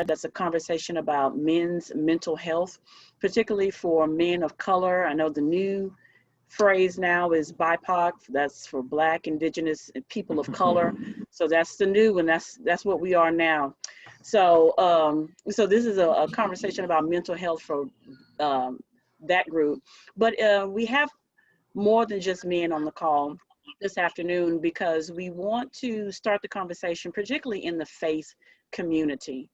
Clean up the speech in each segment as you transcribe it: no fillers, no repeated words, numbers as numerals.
That's a conversation about men's mental health, particularly for men of color. I know the new phrase now is BIPOC. That's for Black, Indigenous, and people of color. So that's the new, and that's what we are now. So so this is a conversation about mental health for um, that group. But we have more than just men on the call this afternoon because we want to start the conversation, particularly in the faith community,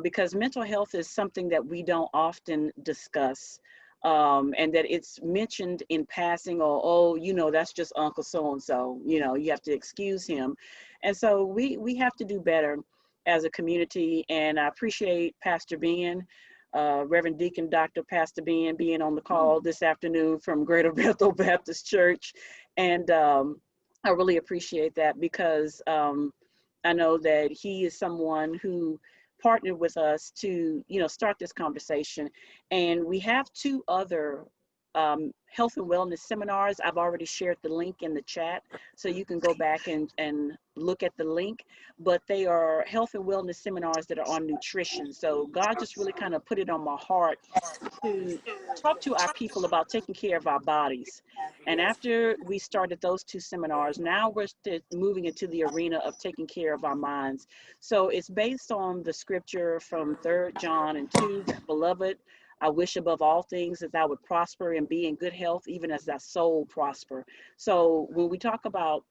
because mental health is something that we don't often discuss, and that it's mentioned in passing, or, oh, you know, that's just Uncle so-and-so, you know, you have to excuse him. And so we have to do better as a community. And I appreciate Pastor Ben, Reverend Deacon Dr. Pastor Ben, being on the call this afternoon from Greater Bethel Baptist Church. And I really appreciate that because I know that he is someone who partnered with us to, you know, start this conversation. And we have two other health and wellness seminars. I've already shared the link in the chat, so you can go back and look at the link. But they are health and wellness seminars that are on nutrition. So God just really kind of put it on my heart to talk to our people about taking care of our bodies. And after we started those two seminars, now we're moving into the arena of taking care of our minds. So it's based on the scripture from 3 John and 2, that beloved, I wish above all things that thou would prosper and be in good health, even as thy soul prosper. So when we talk about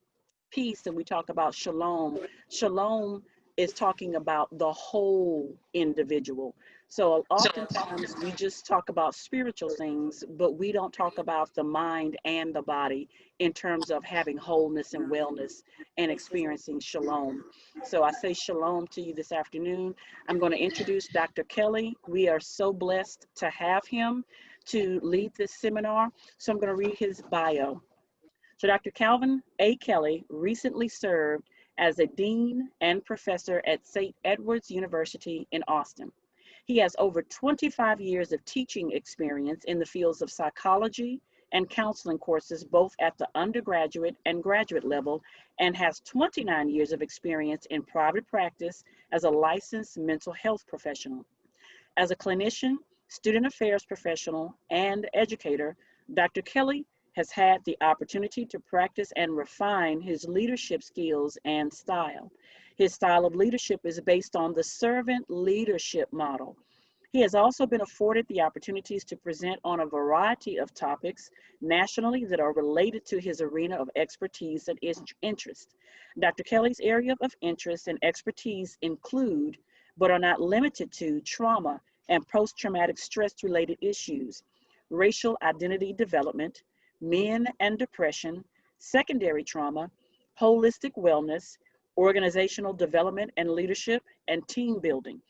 peace and we talk about shalom, shalom is talking about the whole individual. So oftentimes we just talk about spiritual things, but we don't talk about the mind and the body in terms of having wholeness and wellness and experiencing shalom. So I say shalom to you this afternoon. I'm going to introduce Dr. Kelly. We are so blessed to have him to lead this seminar. So I'm going to read his bio. So Dr. Calvin A. Kelly recently served as a dean and professor at St. Edward's University in Austin. He has over 25 years of teaching experience in the fields of psychology and counseling courses, both at the undergraduate and graduate level, and has 29 years of experience in private practice as a licensed mental health professional. As a clinician, student affairs professional, and educator, Dr. Kelly has had the opportunity to practice and refine his leadership skills and style. His style of leadership is based on the servant leadership model. He has also been afforded the opportunities to present on a variety of topics nationally that are related to his arena of expertise and interest. Dr. Kelly's area of interest and expertise include, but are not limited to, trauma and post-traumatic stress-related issues, racial identity development, men and depression, secondary trauma, holistic wellness, organizational development and leadership, and team building.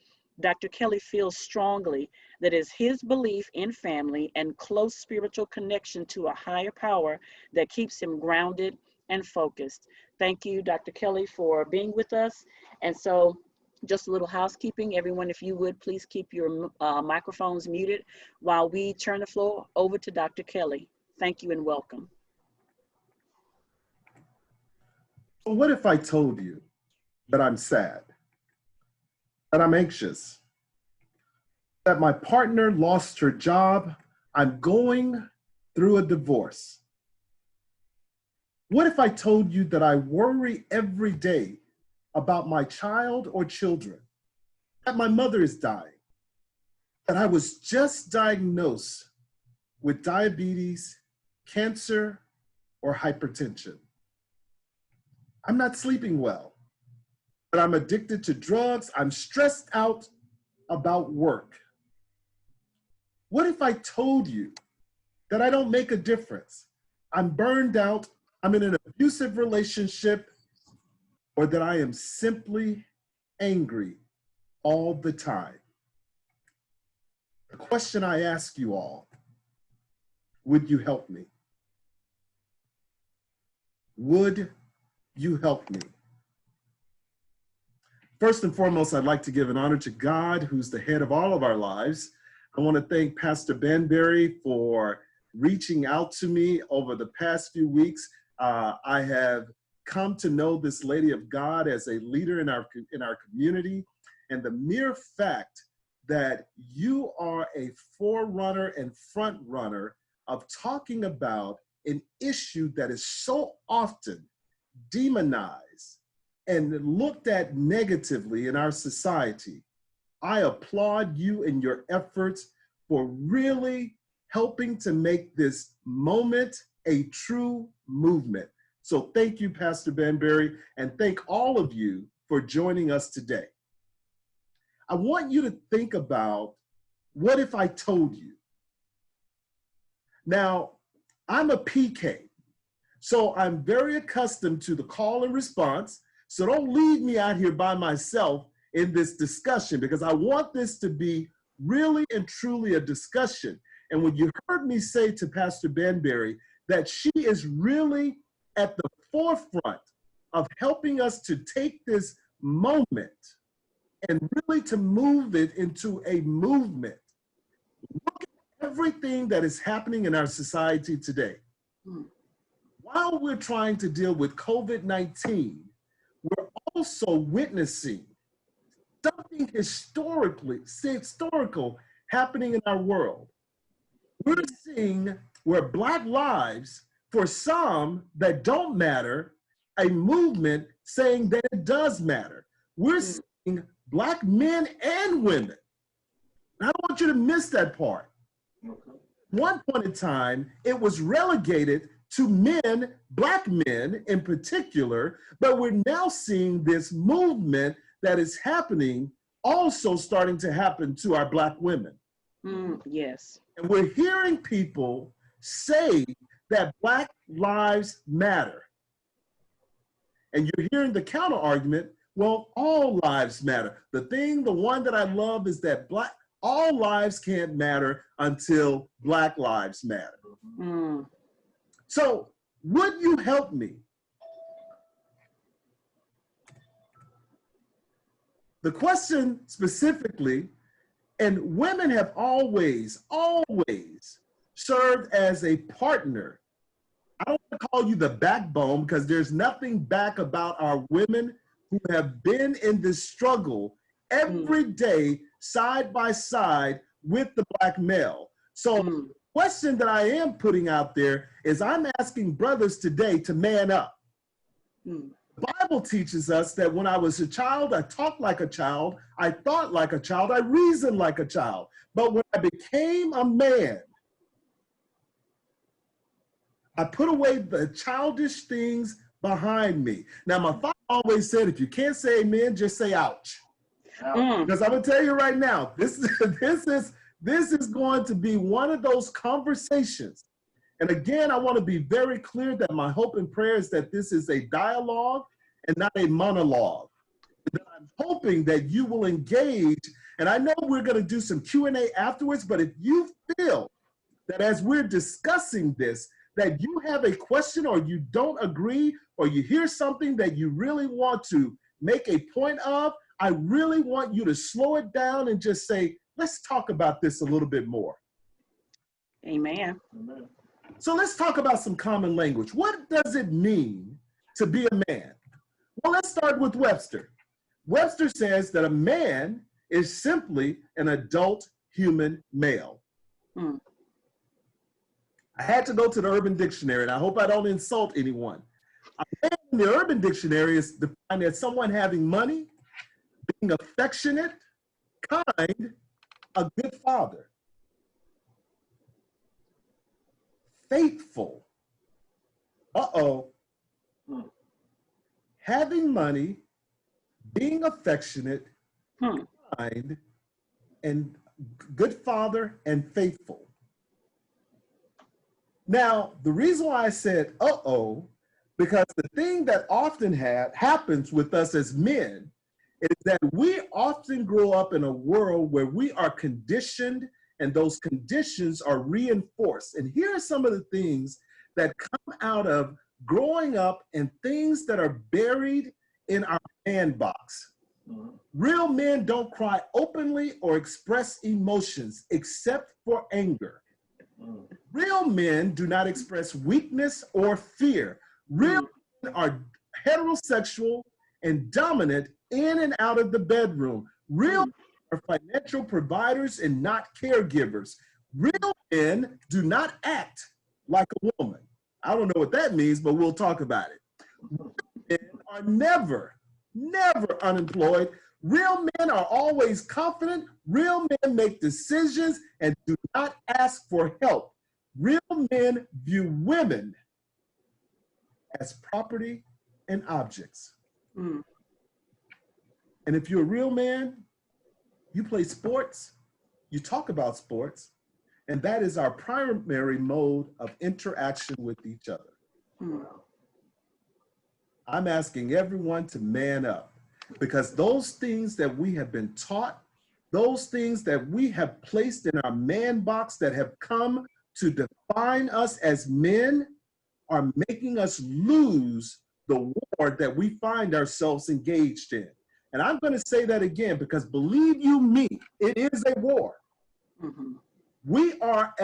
Dr. Kelly feels strongly that it is his belief in family and close spiritual connection to a higher power that keeps him grounded and focused. Thank you, Dr. Kelly, for being with us. And so just a little housekeeping. Everyone, if you would, please keep your microphones muted while we turn the floor over to Dr. Kelly. Thank you and welcome. Well, what if I told you that I'm sad, that I'm anxious, that my partner lost her job, I'm going through a divorce? What if I told you that I worry every day about my child or children, that my mother is dying, that I was just diagnosed with diabetes, cancer, or hypertension? I'm not sleeping well, that I'm addicted to drugs, I'm stressed out about work. What if I told you that I don't make a difference, I'm burned out, I'm in an abusive relationship, or that I am simply angry all the time? The question I ask you all, would you help me? Would you help me? First and foremost, I'd like to give an honor to God, who's the head of all of our lives. I want to thank Pastor Banbury for reaching out to me over the past few weeks. I have come to know this lady of God as a leader in our community, And the mere fact that you are a forerunner and front runner of talking about an issue that is so often demonized and looked at negatively in our society, I applaud you in your efforts for really helping to make this moment a true movement. So thank you, Pastor Banbury, and thank all of you for joining us today. I want you to think about, what if I told you? Now, I'm a PK, so I'm very accustomed to the call and response. So don't leave me out here by myself in this discussion, because I want this to be really and truly a discussion. And when you heard me say to Pastor Banbury that she is really at the forefront of helping us to take this moment and really to move it into a movement. Look at everything that is happening in our society today. While we're trying to deal with COVID-19, we're also witnessing something historical happening in our world. We're seeing where Black lives, for some that don't matter, a movement saying that it does matter. We're seeing Black men and women. I don't want you to miss that part. One point in time, it was relegated to men, Black men in particular, but we're now seeing this movement that is happening also starting to happen to our Black women. Yes. And we're hearing people say that Black lives matter. And you're hearing the counter argument, well, all lives matter. The one that I love is that all lives can't matter until Black lives matter. So would you help me? The question specifically, and women have always served as a partner. I don't want to call you the backbone, because there's nothing back about our women who have been in this struggle every day, side by side with the Black male. So the question that I am putting out there is, I'm asking brothers today to man up. The Bible teaches us that when I was a child, I talked like a child, I thought like a child, I reasoned like a child. But when I became a man, I put away the childish things behind me. Now, my father always said, if you can't say amen, just say ouch. Because I'm gonna tell you right now, this is going to be one of those conversations. And again, I want to be very clear that my hope and prayer is that this is a dialogue and not a monologue. And I'm hoping that you will engage. And I know we're going to do some Q&A afterwards, but if you feel that as we're discussing this, that you have a question or you don't agree, or you hear something that you really want to make a point of, I really want you to slow it down and just say, let's talk about this a little bit more. Amen. So let's talk about some common language. What does it mean to be a man? Well, let's start with Webster. Webster says that a man is simply an adult human male. I had to go to the Urban Dictionary, and I hope I don't insult anyone. A man in the Urban Dictionary is defined as someone having money, being affectionate, kind, a good father, faithful. Having money, being affectionate, kind, and good father, and faithful. Now, the reason why I said because the thing that often happens with us as men is that we often grow up in a world where we are conditioned, and those conditions are reinforced. And here are some of the things that come out of growing up and things that are buried in our man box. Real men don't cry openly or express emotions except for anger. Real men do not express weakness or fear. Real men are heterosexual and dominant in and out of the bedroom. Real men are financial providers and not caregivers. Real men do not act like a woman. I don't know what that means, but we'll talk about it. Real men are never unemployed. Real men are always confident. Real men make decisions and do not ask for help. Real men view women as property and objects. And if you're a real man, you play sports, you talk about sports, and that is our primary mode of interaction with each other. I'm asking everyone to man up, because those things that we have been taught, those things that we have placed in our man box that have come to define us as men are making us lose the war that we find ourselves engaged in. And I'm going to say that again, because believe you me, it is a war. We are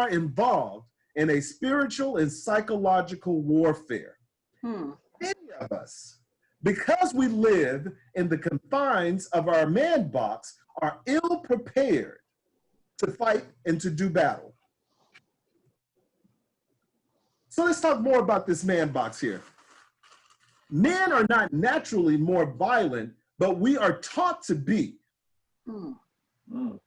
involved in a spiritual and psychological warfare. Many of us, because we live in the confines of our man box, are ill prepared to fight and to do battle. So let's talk more about this man box here. Men are not naturally more violent, but we are taught to be. And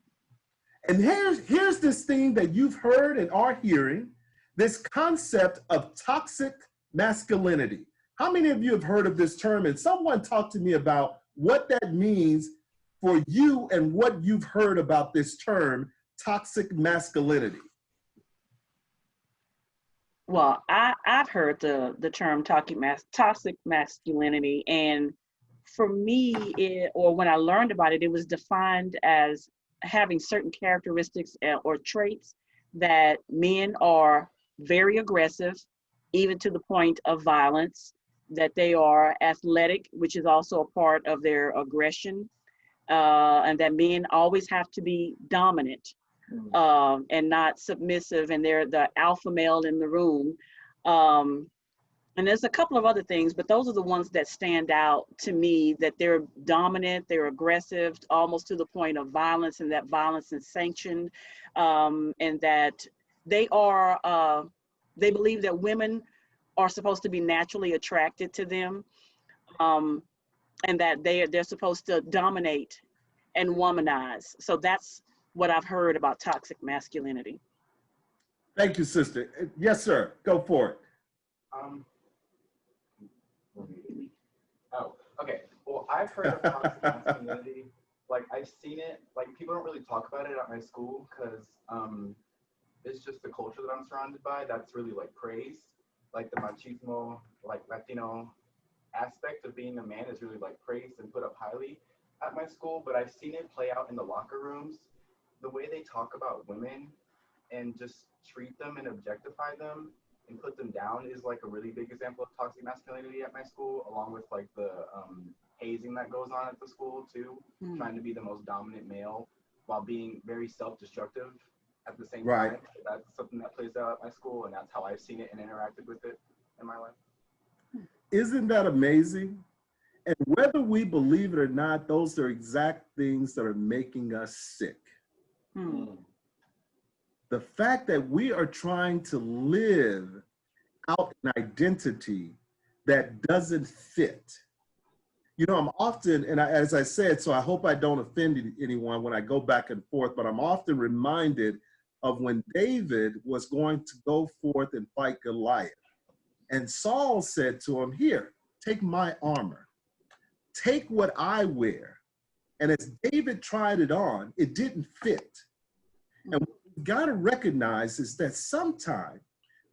here's this thing that you've heard and are hearing, this concept of toxic masculinity. How many of you have heard of this term? And someone talk to me about what that means for you and what you've heard about this term, toxic masculinity. Well, I've heard the term toxic masculinity, and for me, or when I learned about it, it was defined as having certain characteristics or traits that men are very aggressive, even to the point of violence, that they are athletic, which is also a part of their aggression, and that men always have to be dominant. And not submissive, and they're the alpha male in the room. And there's a couple of other things, but those are the ones that stand out to me, that they're dominant, they're aggressive, almost to the point of violence, and that violence is sanctioned, and that they are, they believe that women are supposed to be naturally attracted to them, and that they're supposed to dominate and womanize. So that's what I've heard about toxic masculinity. Thank you, sister. Yes, sir. Go for it. Oh, okay. Well, I've heard of toxic masculinity. Like, I've seen it. Like, people don't really talk about it at my school because it's just the culture that I'm surrounded by that's really, like, praised. Like, the machismo, like, Latino aspect of being a man is really, like, praised and put up highly at my school. But I've seen it play out in the locker rooms. The way they talk about women and just treat them and objectify them and put them down is like a really big example of toxic masculinity at my school, along with like the hazing that goes on at the school too, trying to be the most dominant male while being very self-destructive at the same time. That's something that plays out at my school, and that's how I've seen it and interacted with it in my life. Isn't that amazing? And whether we believe it or not, those are exact things that are making us sick. The fact that we are trying to live out an identity that doesn't fit. You know, I'm often, and as I said, so I hope I don't offend anyone when I go back and forth, but I'm often reminded of when David was going to go forth and fight Goliath. And Saul said to him, "Here, take my armor. Take what I wear." And as David tried it on, it didn't fit. And what we've got to recognize is that sometimes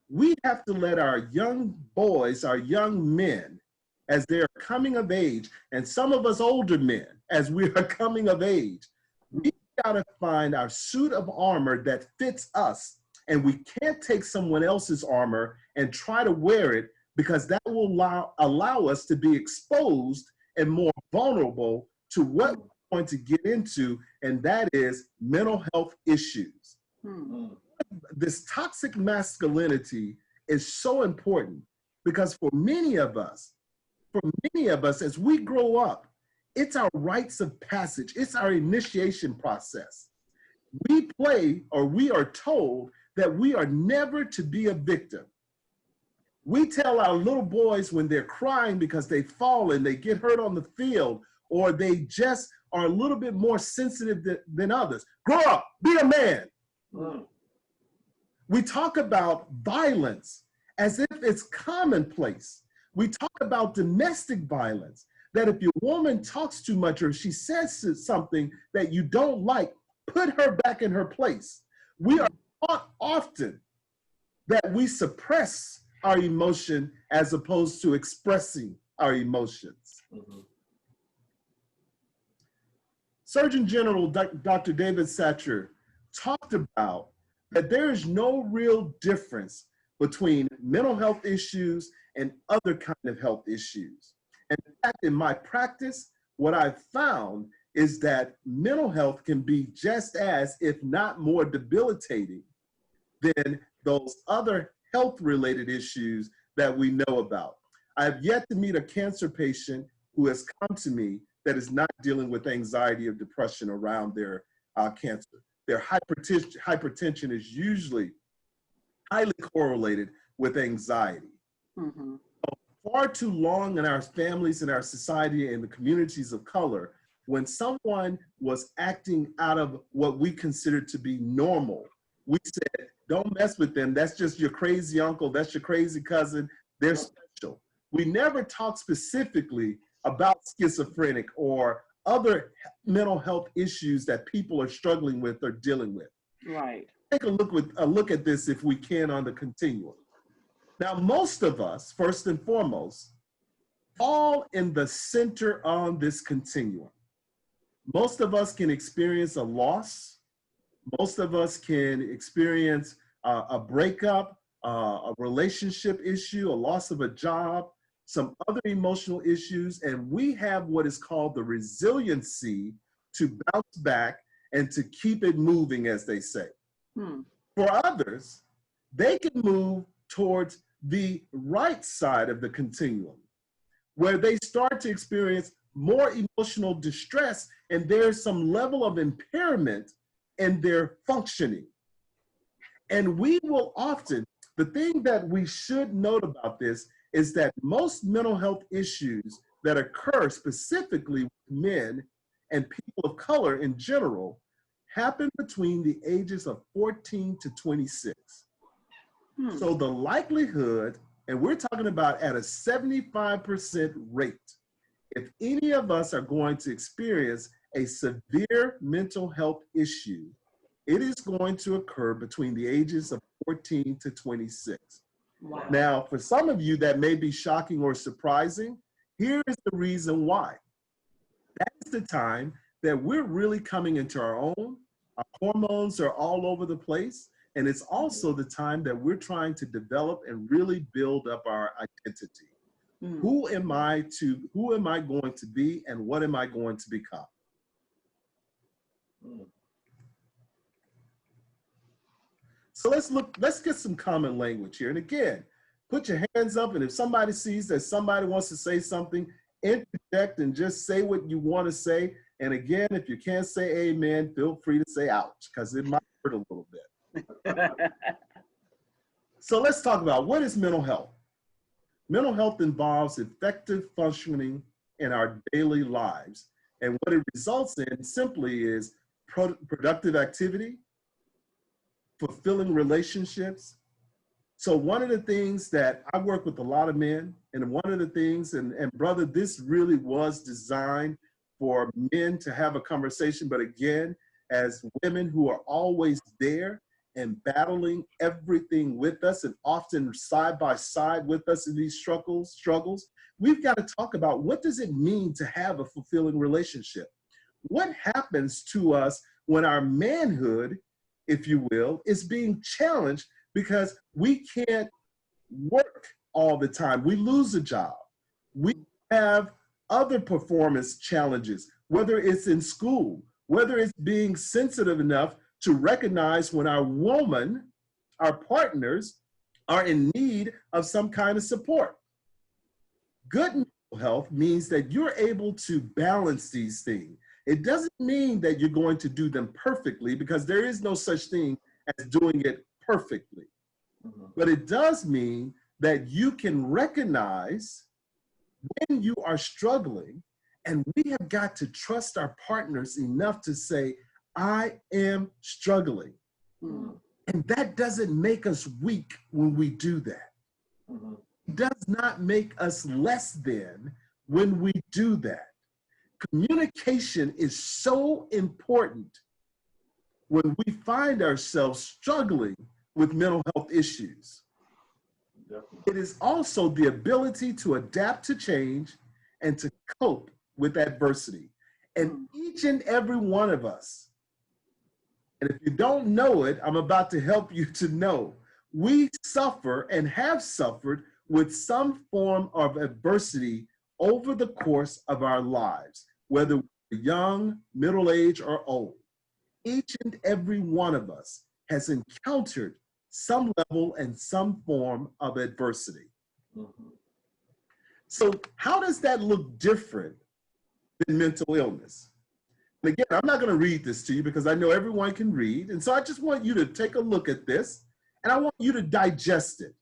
we have to let our young boys, our young men, as they're coming of age, and some of us older men, as we are coming of age, we got to find our suit of armor that fits us. And we can't take someone else's armor and try to wear it, because that will allow us to be exposed and more vulnerable to what we're going to get into, and that is mental health issues. This toxic masculinity is so important, because for many of us, as we grow up, It's our rites of passage. It's our initiation process. We play, or we are told that we are never to be a victim. We tell our little boys when they're crying because they fall and they get hurt on the field, or they just are a little bit more sensitive than others. Grow up, be a man. Mm. We talk about violence as if it's commonplace. We talk about domestic violence, that if your woman talks too much or she says something that you don't like, put her back in her place. We are taught often that we suppress our emotion as opposed to expressing our emotions. Mm-hmm. Surgeon General Dr. David Satcher talked about that there is no real difference between mental health issues and other kind of health issues. And in fact, in my practice, what I've found is that mental health can be just as, if not more debilitating than those other health-related issues that we know about. I've yet to meet a cancer patient who has come to me that is not dealing with anxiety or depression around their cancer. Their hypertension is usually highly correlated with anxiety. Mm-hmm. Far too long in our families, in our society, and the communities of color, when someone was acting out of what we considered to be normal, we said, don't mess with them. That's just your crazy uncle. That's your crazy cousin. They're special. We never talked specifically about schizophrenic or other mental health issues that people are struggling with or dealing with. Right. Take a look at this, if we can, on the continuum. Now, most of us, first and foremost, fall in the center on this continuum. Most of us can experience a loss. Most of us can experience a breakup, a relationship issue, a loss of a job, some other emotional issues, and we have what is called the resiliency to bounce back and to keep it moving, as they say. For others, they can move towards the right side of the continuum, where they start to experience more emotional distress and there's some level of impairment in their functioning. And we will often, the thing that we should note about this is that most mental health issues that occur specifically with men and people of color in general happen between the ages of 14 to 26. So the likelihood, and we're talking about at a 75% rate, if any of us are going to experience a severe mental health issue, it is going to occur between the ages of 14 to 26. Wow. Now, for some of you that may be shocking or surprising, here is the reason why. That is the time that we're really coming into our own. Our hormones are all over the place. And it's also the time that we're trying to develop and really build up our identity. Who am I going to be, and what am I going to become? So let's get some common language here. And again, put your hands up, and if somebody sees that somebody wants to say something, interject and just say what you want to say. And again, if you can't say amen, feel free to say ouch, because it might hurt a little bit. So let's talk about, what is mental health? Mental health involves effective functioning in our daily lives. And what it results in simply is productive activity, fulfilling relationships. So one of the things that I work with a lot of men, and one of the things, and brother, this really was designed for men to have a conversation, but again, as women who are always there and battling everything with us and often side by side with us in these struggles, we've got to talk about, what does it mean to have a fulfilling relationship? What happens to us when our manhood, if you will, is being challenged because we can't work all the time? We lose a job. We have other performance challenges, whether it's in school, whether it's being sensitive enough to recognize when our woman, our partners, are in need of some kind of support. Good health means that you're able to balance these things. It doesn't mean that you're going to do them perfectly, because there is no such thing as doing it perfectly. But it does mean that you can recognize when you are struggling, and we have got to trust our partners enough to say, I am struggling. And that doesn't make us weak when we do that. It does not make us less than when we do that. Communication is so important when we find ourselves struggling with mental health issues. It is also the ability to adapt to change and to cope with adversity. And each and every one of us, and if you don't know it, I'm about to help you to know, we suffer and have suffered with some form of adversity over the course of our lives, whether we're young, middle-aged, or old. Each and every one of us has encountered some level and some form of adversity. So how does that look different than mental illness? And again, I'm not going to read this to you because I know everyone can read. And so I just want you to take a look at this, and I want you to digest it.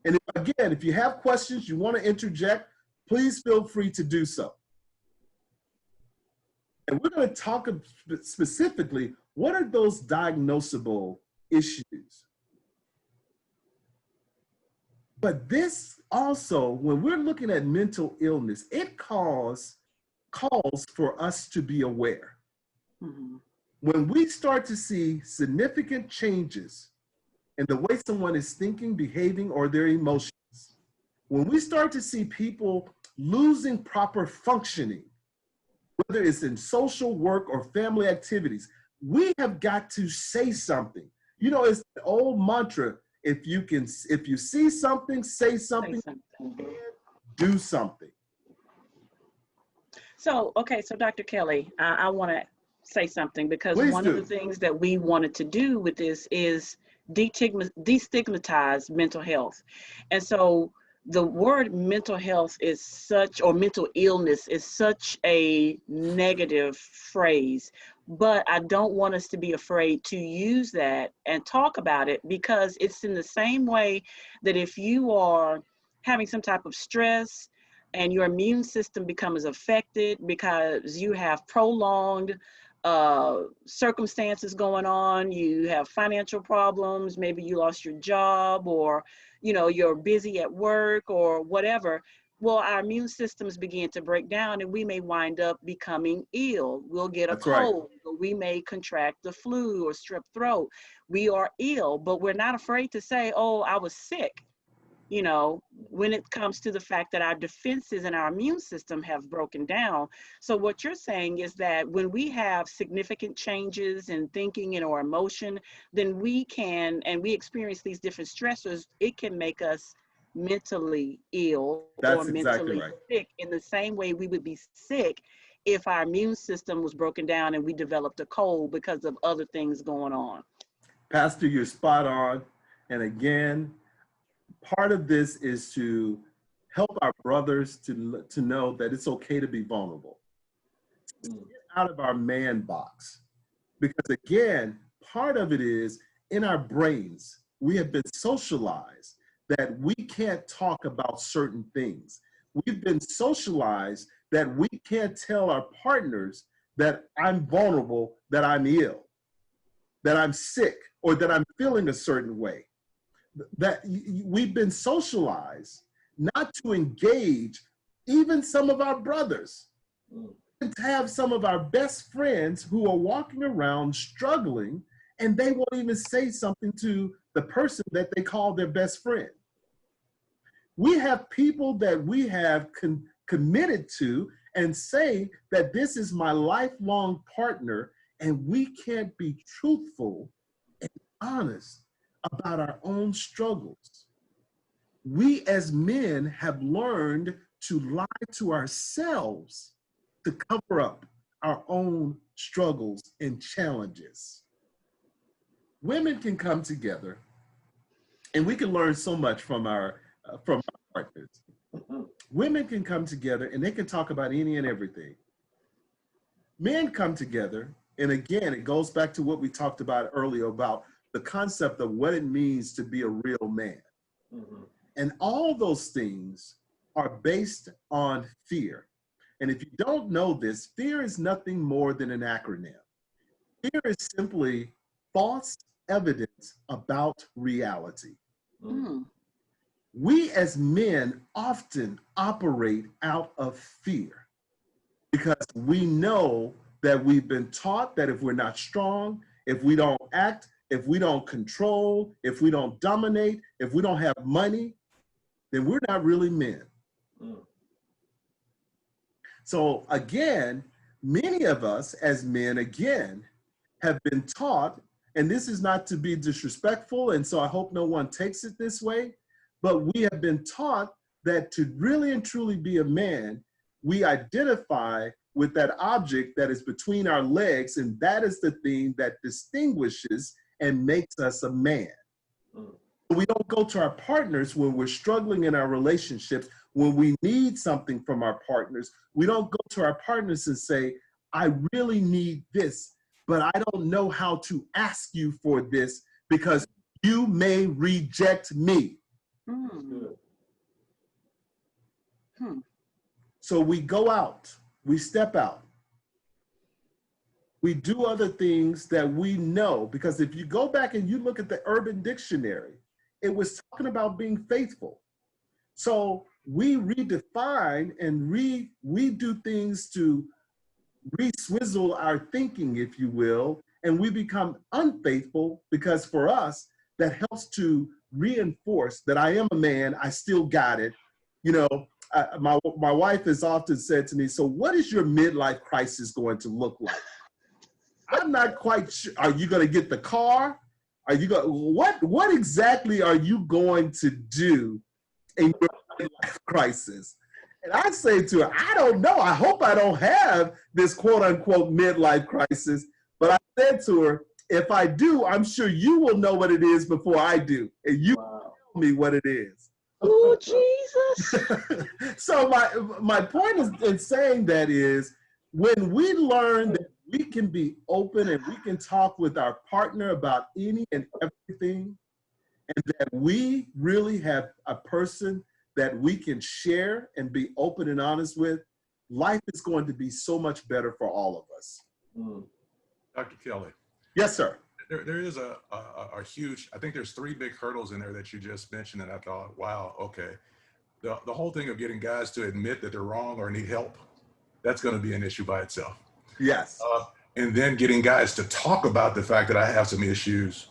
And again, if you have questions, you want to interject, please feel free to do so. And we're going to talk specifically, what are those diagnosable issues? But this also, when we're looking at mental illness, it calls for us to be aware. When we start to see significant changes in the way someone is thinking, behaving, or their emotions, when we start to see people losing proper functioning, whether it's in social work or family activities, we have got to say something. You know, it's the old mantra, if you see something, say something, do something. So, okay, so Dr. Kelly, I want to say something, because Please one do. of the things that we wanted to do with this is destigmatize mental health. And so the word mental health is such, or mental illness is such a negative phrase, but I don't want us to be afraid to use that and talk about it, because it's in the same way that if you are having some type of stress and your immune system becomes affected because you have prolonged circumstances going on, you have financial problems, maybe you lost your job, or you're busy at work or whatever. Well, our immune systems begin to break down, and we may wind up becoming ill. We'll get a cold, or we may contract the flu or strep throat. We are ill, but we're not afraid to say, oh, I was sick. When it comes to the fact that our defenses and our immune system have broken down. So what you're saying is that when we have significant changes in thinking and or emotion, then we can, and we experience these different stressors, it can make us mentally ill. That's or exactly mentally right. sick, in the same way we would be sick if our immune system was broken down and we developed a cold because of other things going on. Pastor, you're spot on. And again, part of this is to help our brothers to know that it's okay to be vulnerable. To get out of our man box. Because again, part of it is in our brains, we have been socialized that we can't talk about certain things. We've been socialized that we can't tell our partners that I'm vulnerable, that I'm ill, that I'm sick, or that I'm feeling a certain way. That we've been socialized not to engage even some of our brothers, to have some of our best friends who are walking around struggling, and they won't even say something to the person that they call their best friend. We have people that we have committed to and say that this is my lifelong partner, and we can't be truthful and honest about our own struggles. We as men have learned to lie to ourselves to cover up our own struggles and challenges. Women can come together, and we can learn so much from our partners. Women can come together and they can talk about any and everything. Men come together, and again, it goes back to what we talked about earlier about the concept of what it means to be a real man. Mm-hmm. And all those things are based on fear. And if you don't know this, fear is nothing more than an acronym. Fear is simply false evidence about reality. Mm. We as men often operate out of fear because we know that we've been taught that if we're not strong, if we don't act, if we don't control, if we don't dominate, if we don't have money, then we're not really men. Mm. So again, many of us as men, again, have been taught, and this is not to be disrespectful, and so I hope no one takes it this way, but we have been taught that to really and truly be a man, we identify with that object that is between our legs, and that is the thing that distinguishes and makes us a man. Mm. We don't go to our partners when we're struggling in our relationships, when we need something from our partners. We don't go to our partners and say, I really need this, but I don't know how to ask you for this because you may reject me. Mm. Hmm. So we go out, we step out. We do other things that we know, because if you go back and you look at the Urban Dictionary, it was talking about being faithful. So we redefine and we do things to re-swizzle our thinking, if you will, and we become unfaithful because for us, that helps to reinforce that I am a man, I still got it. You know, my wife has often said to me, so what is your midlife crisis going to look like? I'm not quite sure. Are you going to get the car? Are you going? What exactly are you going to do in your midlife crisis? And I say to her, I don't know. I hope I don't have this quote unquote midlife crisis. But I said to her, if I do, I'm sure you will know what it is before I do, and you tell me what it is. Oh, Jesus. So my point is in saying that is when we learn that we can be open and we can talk with our partner about any and everything, and that we really have a person that we can share and be open and honest with, life is going to be so much better for all of us. Mm. Dr. Kelly. Yes, sir. There is a huge, I think there's 3 big hurdles in there that you just mentioned, and I thought, wow, okay. The whole thing of getting guys to admit that they're wrong or need help, that's going to be an issue by itself. Yes. And then getting guys to talk about the fact that I have some issues,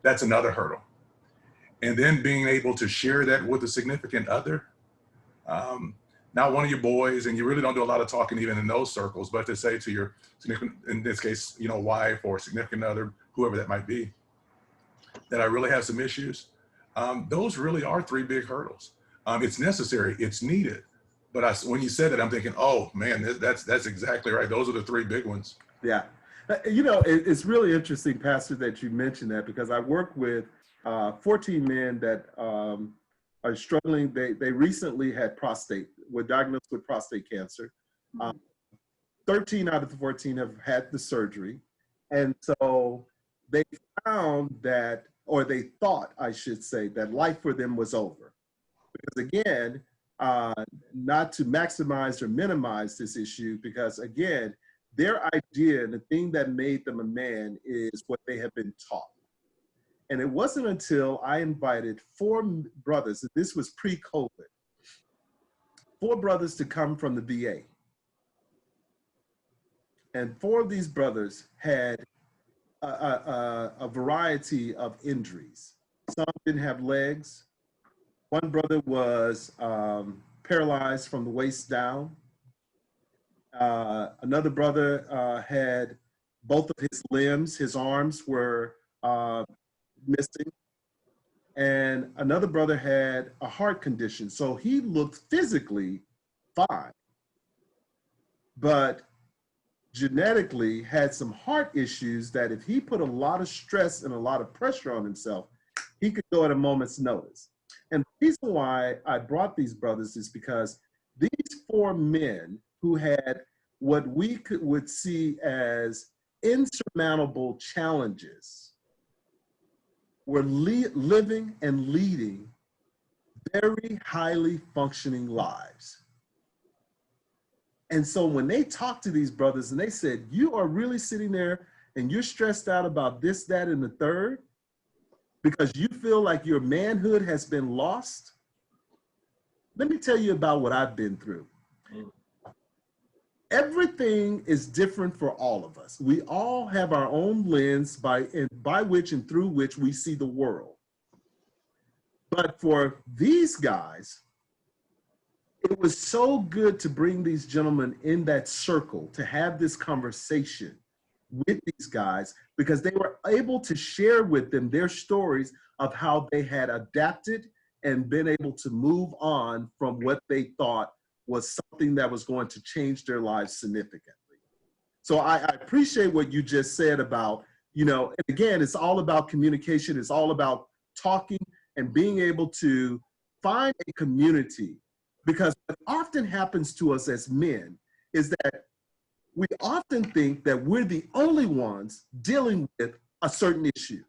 that's another hurdle. And then being able to share that with a significant other, not one of your boys, and you really don't do a lot of talking even in those circles, but to say to your significant, in this case, you know, wife or significant other, whoever that might be, that I really have some issues. Those really are 3 big hurdles. It's necessary, it's needed. But when you said it, I'm thinking, oh man, that's exactly right. Those are the 3 big ones. Yeah. You know, it's really interesting, Pastor, that you mentioned that, because I work with 14 men that are struggling. They recently were diagnosed with prostate cancer. 13 out of the 14 have had the surgery. And so they found that, or they thought, I should say, that life for them was over. Because again, not to maximize or minimize this issue, because again, their idea and the thing that made them a man is what they have been taught. And it wasn't until I invited 4 brothers, and this was pre-COVID, 4 brothers to come from the VA. And 4 of these brothers had a variety of injuries. Some didn't have legs. One brother was paralyzed from the waist down. Another brother had both of his limbs, his arms were missing. And another brother had a heart condition. So he looked physically fine, but genetically had some heart issues that if he put a lot of stress and a lot of pressure on himself, he could go at a moment's notice. And the reason why I brought these brothers is because these four men who had what would see as insurmountable challenges were living and leading very highly functioning lives. And so when they talked to these brothers and they said, you are really sitting there and you're stressed out about this, that, and the third, because you feel like your manhood has been lost. Let me tell you about what I've been through. Everything is different for all of us. We all have our own lens by which and through which we see the world. But for these guys, it was so good to bring these gentlemen in that circle, to have this conversation with these guys, because they were able to share with them their stories of how they had adapted and been able to move on from what they thought was something that was going to change their lives significantly. So I appreciate what you just said about, you know, and again, it's all about communication. It's all about talking and being able to find a community, because what often happens to us as men is that we often think that we're the only ones dealing with a certain issue.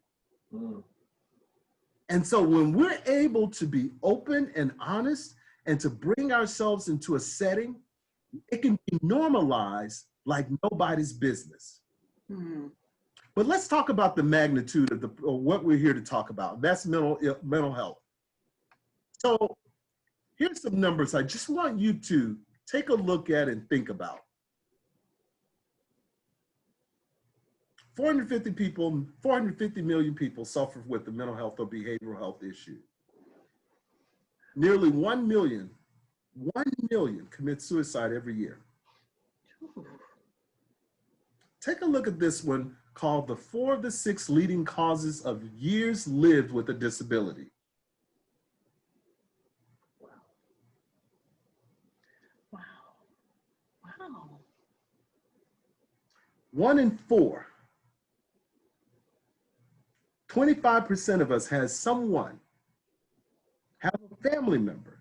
And so when we're able to be open and honest and to bring ourselves into a setting, it can be normalized like nobody's business. But let's talk about the magnitude of what we're here to talk about. That's mental health. So here's some numbers I just want you to take a look at and think about. 450 million people suffer with the mental health or behavioral health issue. Nearly 1 million commit suicide every year. Take a look at this one called the 4 of the 6 leading causes of years lived with a disability. Wow. 1 in 4. 25% of us have a family member.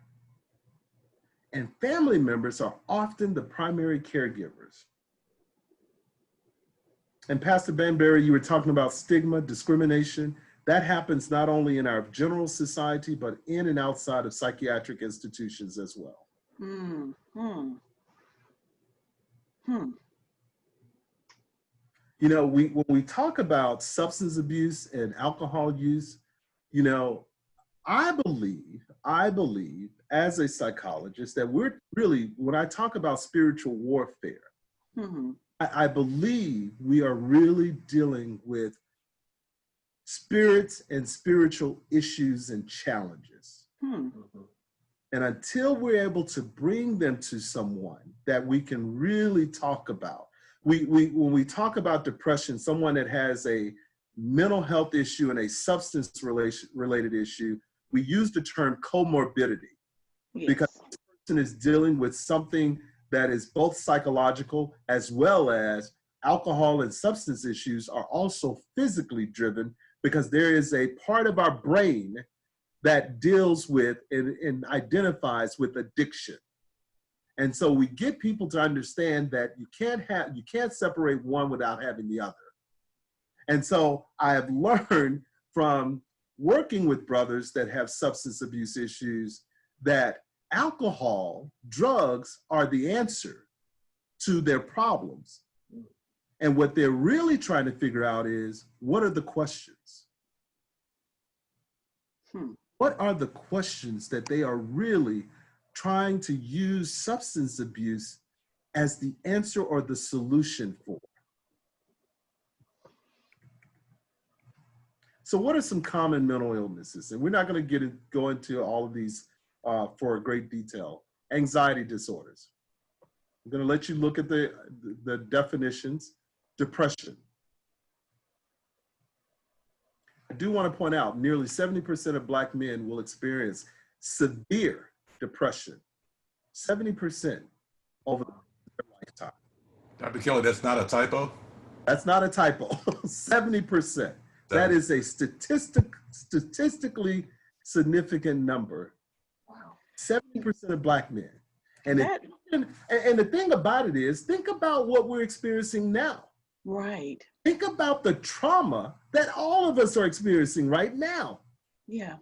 And family members are often the primary caregivers. And Pastor Banbury, you were talking about stigma, discrimination. That happens not only in our general society, but in and outside of psychiatric institutions as well. You know, when we talk about substance abuse and alcohol use, you know, I believe as a psychologist that we're really, when I talk about spiritual warfare, I believe we are really dealing with spirits and spiritual issues and challenges. And until we're able to bring them to someone that we can really talk about, when we talk about depression, someone that has a mental health issue and a substance related issue, we use the term comorbidity. Yes. Because this person is dealing with something that is both psychological as well as alcohol and substance issues are also physically driven, because there is a part of our brain that deals with and identifies with addiction. And so we get people to understand that you can't separate one without having the other. And so I have learned from working with brothers that have substance abuse issues that alcohol, drugs are the answer to their problems. And what they're really trying to figure out is, what are the questions? What are the questions that they are really trying to use substance abuse as the answer or the solution for? So what are some common mental illnesses? And we're not going to go into all of these for a great detail. Anxiety disorders. I'm going to let you look at the definitions. Depression. I do want to point out, nearly 70% of Black men will experience severe depression. 70% over their lifetime. Dr. Kelly, that's not a typo? That's not a typo. 70%. That is a statistically significant number. Wow. 70% of Black men. And, That, and the thing about it is, think about what we're experiencing now. right. Think about the trauma that all of us are experiencing right now. Yeah.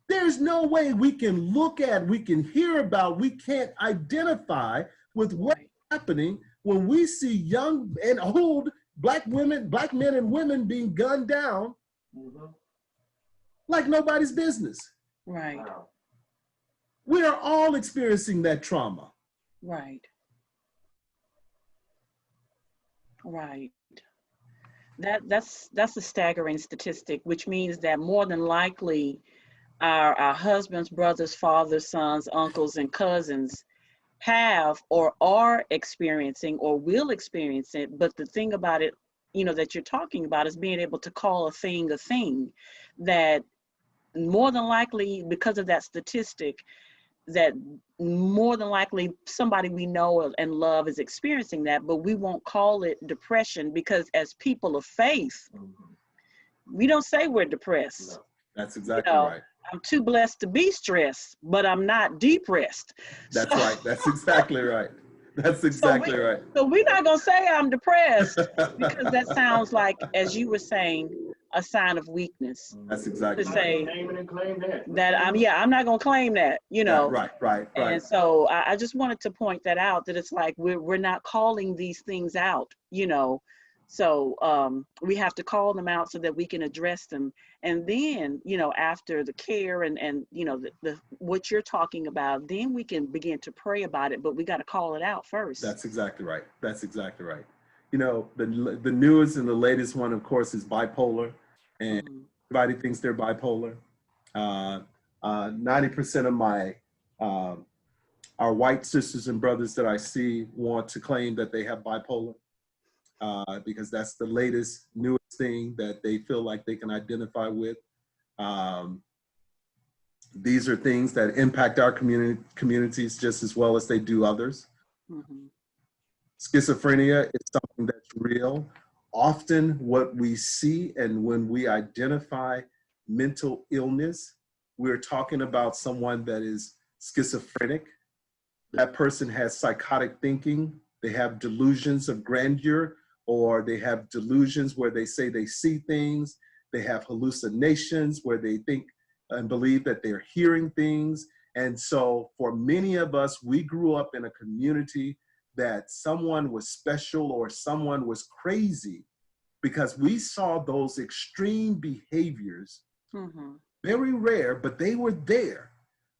There's no way we can look at, we can hear about, we can't identify with what's Right. happening when we see young and old Black women, Black men and women being gunned down like nobody's business. Right. Wow. We are all experiencing that trauma. Right. Right. That's a staggering statistic, which means that more than likely our husbands, brothers, fathers, sons, uncles, and cousins have or are experiencing or will experience it. But the thing about it, that you're talking about is being able to call a thing, that more than likely, because of that statistic, that more than likely somebody we know and love is experiencing that, but we won't call it depression because as people of faith, we don't say we're depressed. No, that's exactly right. I'm too blessed to be stressed, but I'm not depressed. That's right. That's exactly right. That's exactly right. So we're not going to say I'm depressed because that sounds like, as you were saying, a sign of weakness. That's exactly To right. say Name it and claim that. I'm not going to claim that, Right. And so I just wanted to point that out, that it's like we're not calling these things out, So we have to call them out so that we can address them. And then, after the care and the what you're talking about, then we can begin to pray about it, but we got to call it out first. That's exactly right. That's exactly right. The newest and the latest one, of course, is bipolar. And everybody thinks they're bipolar. 90% of my our white sisters and brothers that I see want to claim that they have bipolar because that's the latest, newest thing that they feel like they can identify with. These are things that impact our communities just as well as they do others. Schizophrenia is something that's real. Often what we see and when we identify mental illness, we're talking about someone that is schizophrenic. That person has psychotic thinking. They have delusions of grandeur, or they have delusions where they say they see things. They have hallucinations where they think and believe that they're hearing things. And so for many of us, we grew up in a community that someone was special or someone was crazy because we saw those extreme behaviors, very rare, but they were there,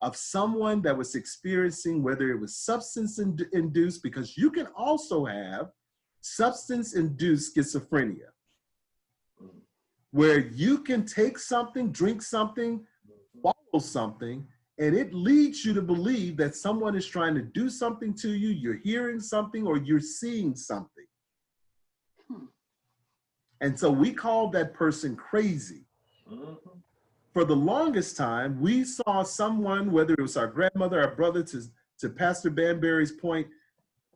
of someone that was experiencing, whether it was substance induced, because you can also have substance induced schizophrenia, where you can take something, drink something, follow something, and it leads you to believe that someone is trying to do something to you, you're hearing something, or you're seeing something. And so we call that person crazy. For the longest time, we saw someone, whether it was our grandmother, our brother, to Pastor Banbury's point,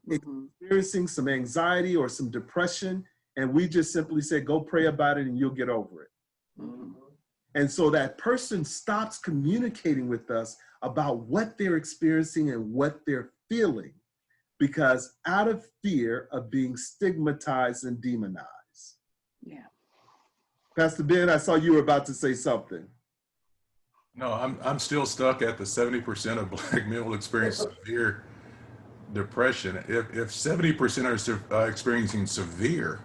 experiencing some anxiety or some depression, and we just simply said, go pray about it and you'll get over it. And so that person stops communicating with us about what they're experiencing and what they're feeling, because out of fear of being stigmatized and demonized. Yeah. Pastor Ben, I saw you were about to say something. No, I'm still stuck at the 70% of Black men will experience severe depression. If 70% are experiencing severe,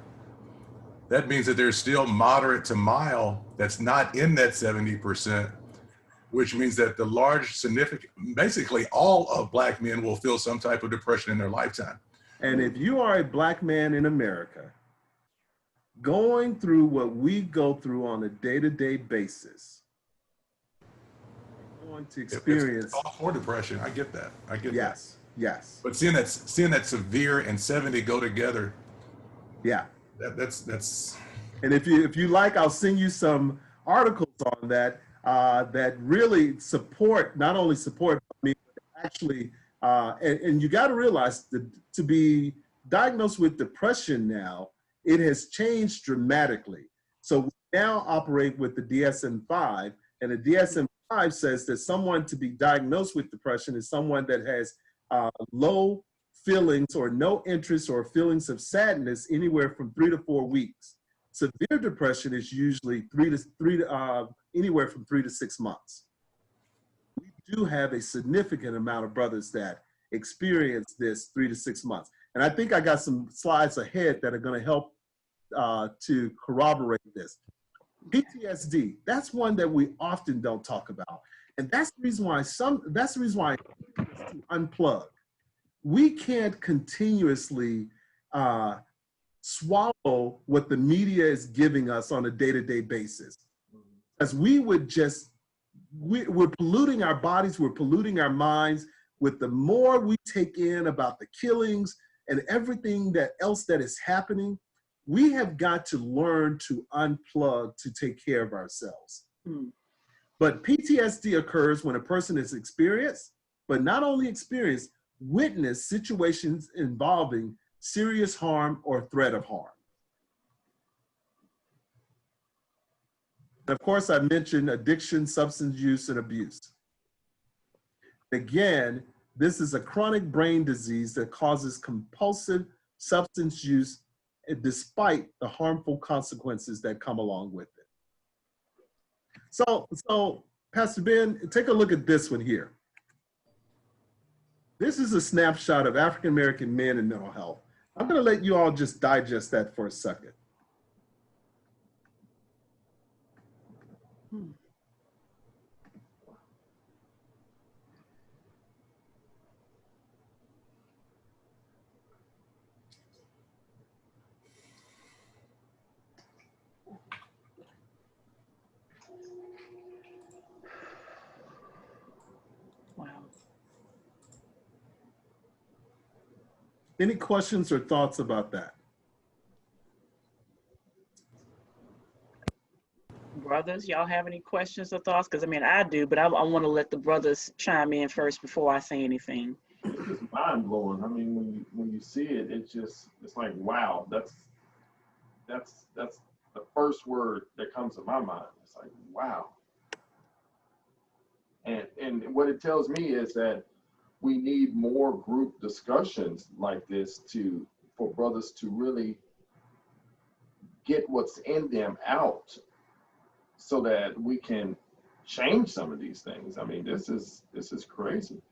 that means that there's still moderate to mild that's not in that 70%, which means that the large, significant, basically all of Black men will feel some type of depression in their lifetime. And if you are a Black man in America, going through what we go through on a day-to-day basis, you're going to experience. It's all for depression. I get that. I get that. Yes. But seeing that severe and 70 go together. Yeah. That's. And if you like, I'll send you some articles on that that really support, not only support me, but actually, and you got to realize that to be diagnosed with depression now, it has changed dramatically. So we now operate with the DSM-5, And the DSM-5 says that someone to be diagnosed with depression is someone that has low feelings or no interest or feelings of sadness anywhere from 3 to 4 weeks. Severe depression is usually anywhere from 3 to 6 months. We do have a significant amount of brothers that experience this 3 to 6 months. And I think I got some slides ahead that are going to help to corroborate this. PTSD, that's one that we often don't talk about. And that's the reason why to unplug. We can't continuously swallow what the media is giving us on a day-to-day basis. As we're polluting our bodies, we're polluting our minds with the more we take in about the killings and everything else that is happening. We have got to learn to unplug to take care of ourselves. But PTSD occurs when a person is experienced, but not only experienced, witness situations involving serious harm or threat of harm. And of course, I mentioned addiction, substance use, and abuse. Again, this is a chronic brain disease that causes compulsive substance use despite the harmful consequences that come along with it. So Pastor Ben, take a look at this one here. This is a snapshot of African-American men in mental health. I'm going to let you all just digest that for a second. Wow. Any questions or thoughts about that? Brothers, y'all have any questions or thoughts? Because I mean, I do, but I want to let the brothers chime in first before I say anything. It's just mind blowing. I mean, when you see it, it's like, wow, that's the first word that comes to my mind. It's like, wow. And what it tells me is that we need more group discussions like this for brothers to really get what's in them out so that we can change some of these things. I mean, this is crazy.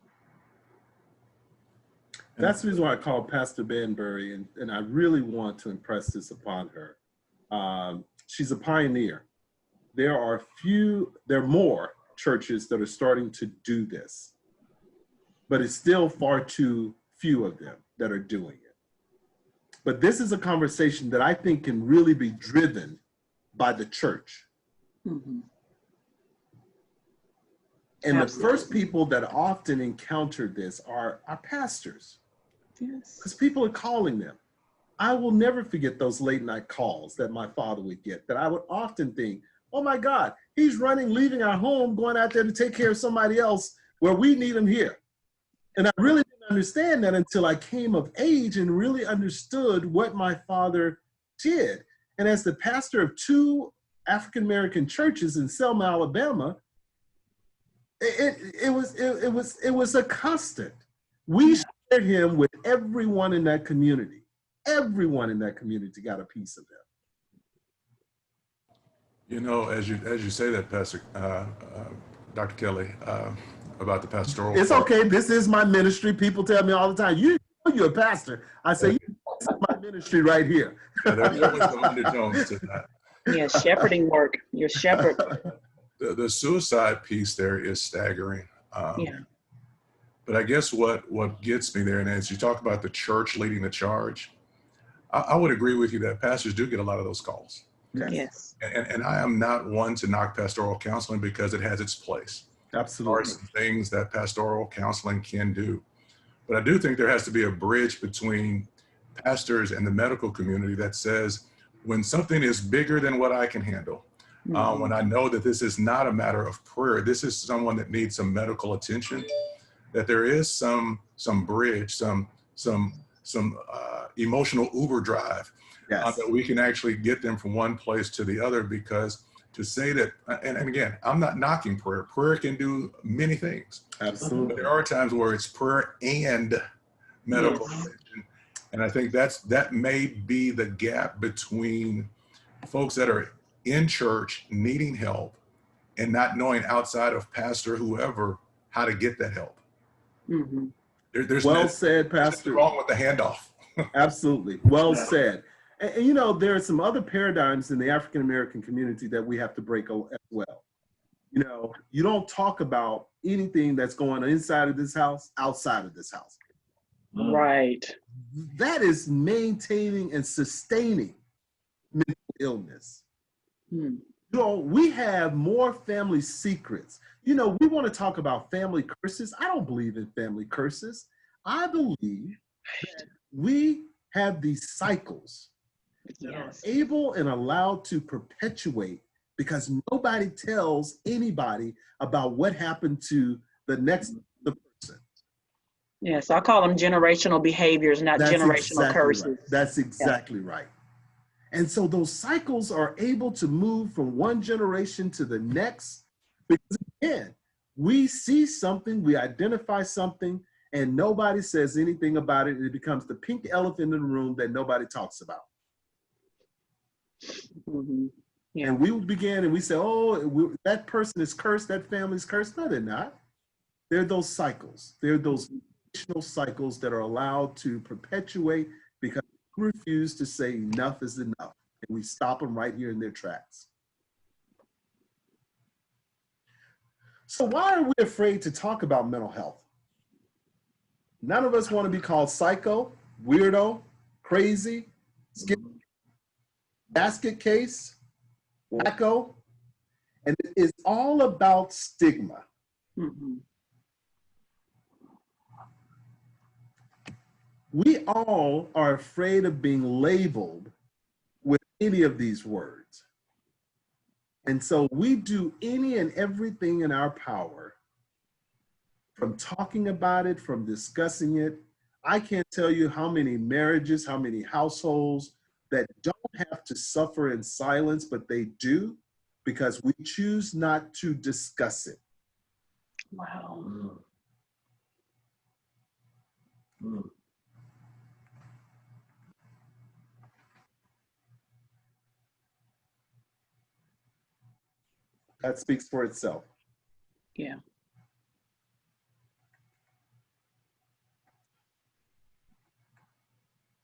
That's the reason why I called Pastor Banbury, and I really want to impress this upon her. She's a pioneer. There are more churches that are starting to do this, but it's still far too few of them that are doing it. But this is a conversation that I think can really be driven by the church. Mm-hmm. And Absolutely. the first people that often encounter this are our pastors. Yes. Because people are calling them. I will never forget those late night calls that my father would get, that I would often think, oh my God, he's running, leaving our home, going out there to take care of somebody else where we need him here. And I really didn't understand that until I came of age and really understood what my father did. And as the pastor of 2 African-American churches in Selma, Alabama, it was a constant. We shared him with everyone in that community. Everyone in that community got a piece of him. You know, as you say that, Pastor Dr. Kelly, about the pastoral. It's okay. This is my ministry. People tell me all the time, you're a pastor. I say, this is my ministry right here. Yeah, there's always some undertones to that. Yeah, shepherding work. You're shepherd. The suicide piece there is staggering. Yeah. But I guess what gets me there, and as you talk about the church leading the charge, I would agree with you that pastors do get a lot of those calls. Yes. And I am not one to knock pastoral counseling because it has its place. Absolutely. There are some things that pastoral counseling can do. But I do think there has to be a bridge between pastors and the medical community that says, when something is bigger than what I can handle, when I know that this is not a matter of prayer, this is someone that needs some medical attention, that there is some bridge, some emotional Uber drive, Yes. that we can actually get them from one place to the other, because to say that, and again, I'm not knocking prayer. Prayer can do many things. Absolutely. But there are times where it's prayer and medical attention. And I think that may be the gap between folks that are in church needing help and not knowing outside of pastor, whoever, how to get that help. Mm-hmm. There's said, Pastor. There's wrong with the handoff. Absolutely. Well said. And, you know, there are some other paradigms in the African-American community that we have to break as well. You know, you don't talk about anything that's going on inside of this house, outside of this house. Right. That is maintaining and sustaining mental illness. You know, we have more family secrets. You know, we want to talk about family curses. I don't believe in family curses. I believe that we have these cycles that are able and allowed to perpetuate because nobody tells anybody about what happened to the next person. Yes, I call them generational behaviors, not generational curses. Right. That's exactly right. And so those cycles are able to move from one generation to the next because, again, we see something, we identify something, and nobody says anything about it. And it becomes the pink elephant in the room that nobody talks about. And we begin and we say, oh, that person is cursed, that family's cursed. No, they're not. They're those cycles. They're those additional cycles that are allowed to perpetuate because we refuse to say enough is enough. And we stop them right here in their tracks. So why are we afraid to talk about mental health? None of us want to be called psycho, weirdo, crazy, basket case, wacko, and it is all about stigma. We all are afraid of being labeled with any of these words. And so we do any and everything in our power, from talking about it, from discussing it. I can't tell you how many marriages, how many households that don't have to suffer in silence, but they do because we choose not to discuss it. Wow. That speaks for itself. Yeah.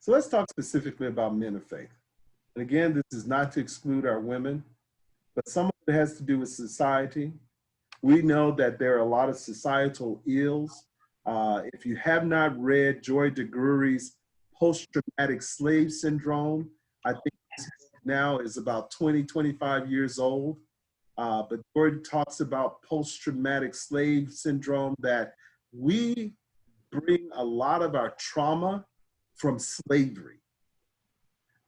So let's talk specifically about men of faith. And again, this is not to exclude our women, but some of it has to do with society. We know that there are a lot of societal ills. If you have not read Joy DeGrury's Post-Traumatic Slave Syndrome, I think now is about 20, 25 years old. But Joy talks about post-traumatic slave syndrome, that we bring a lot of our trauma from slavery.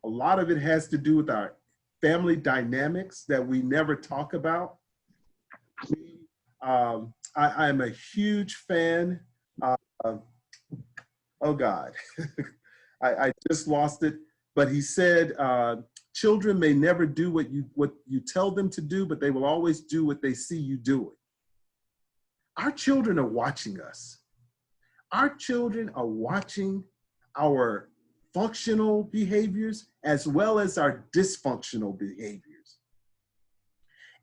A lot of it has to do with our family dynamics that we never talk about. I'm a huge fan of, oh God, I just lost it, but he said, children may never do what you tell them to do, but they will always do what they see you doing. Our children are watching us. Our children are watching our functional behaviors as well as our dysfunctional behaviors.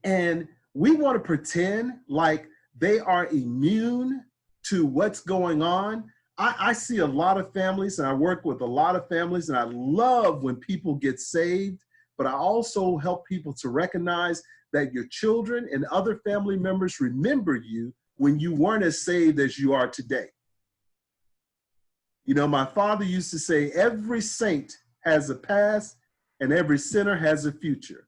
And we want to pretend like they are immune to what's going on. I see a lot of families, and I work with a lot of families, and I love when people get saved, but I also help people to recognize that your children and other family members remember you when you weren't as saved as you are today. You know, my father used to say, every saint has a past and every sinner has a future.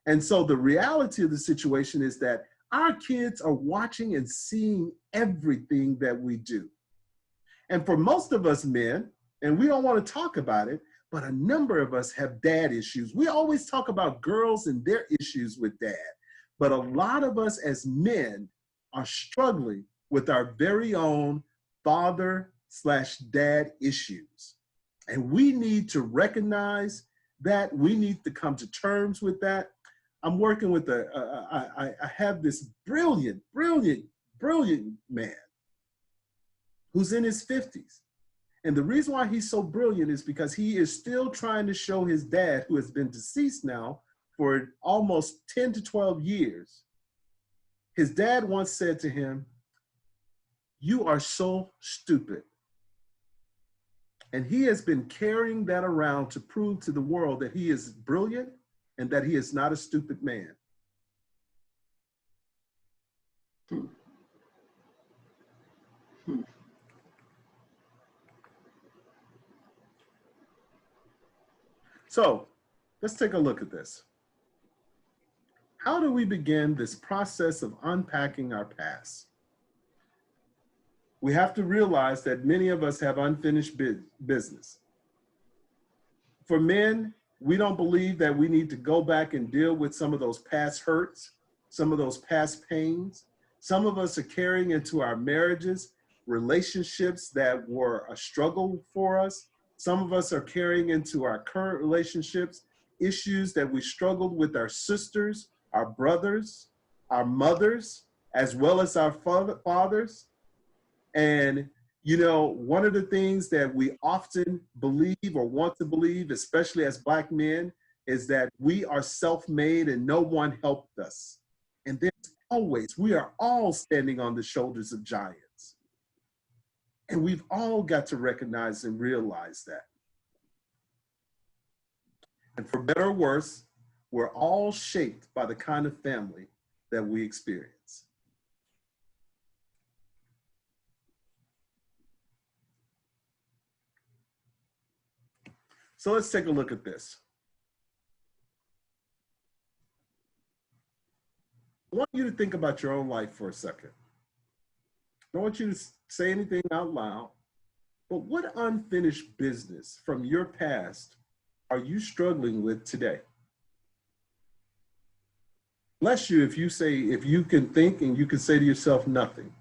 And so the reality of the situation is that our kids are watching and seeing everything that we do. And for most of us men, and we don't want to talk about it, but a number of us have dad issues. We always talk about girls and their issues with dad, but a lot of us as men are struggling with our very own father/dad issues. And we need to recognize that. We need to come to terms with that. I'm working with I have this brilliant man who's in his 50s. And the reason why he's so brilliant is because he is still trying to show his dad, who has been deceased now for almost 10 to 12 years. His dad once said to him, "You are so stupid." And he has been carrying that around to prove to the world that he is brilliant and that he is not a stupid man. So let's take a look at this. How do we begin this process of unpacking our past? We have to realize that many of us have unfinished business. For men, we don't believe that we need to go back and deal with some of those past hurts, some of those past pains. Some of us are carrying into our marriages relationships that were a struggle for us. Some of us are carrying into our current relationships issues that we struggled with our sisters, our brothers, our mothers, as well as our fathers. And, you know, one of the things that we often believe or want to believe, especially as Black men, is that we are self-made and no one helped us. And there's always, we are all standing on the shoulders of giants. And we've all got to recognize and realize that. And for better or worse, we're all shaped by the kind of family that we experience. So let's take a look at this. I want you to think about your own life for a second. I don't want you to say anything out loud, but what unfinished business from your past are you struggling with today? Bless you if you can think and you can say to yourself, nothing.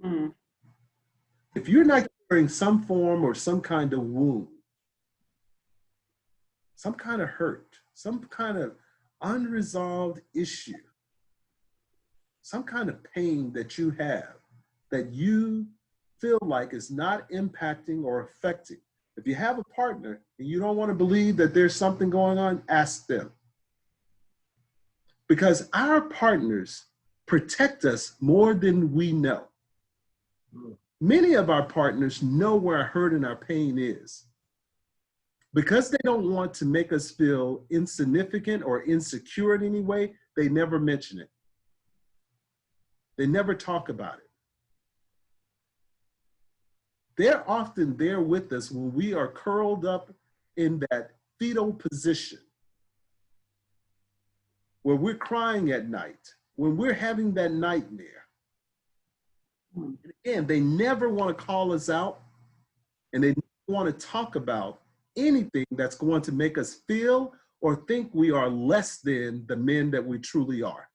Mm. If you're not carrying some form or some kind of wound, some kind of hurt, some kind of unresolved issue, some kind of pain that you have that you feel like is not impacting or affecting. If you have a partner and you don't want to believe that there's something going on, ask them. Because our partners protect us more than we know. Many of our partners know where our hurt and our pain is. Because they don't want to make us feel insignificant or insecure in any way, they never mention it. They never talk about it. They're often there with us when we are curled up in that fetal position, where we're crying at night, when we're having that nightmare. And again, they never want to call us out, and they never want to talk about anything that's going to make us feel or think we are less than the men that we truly are.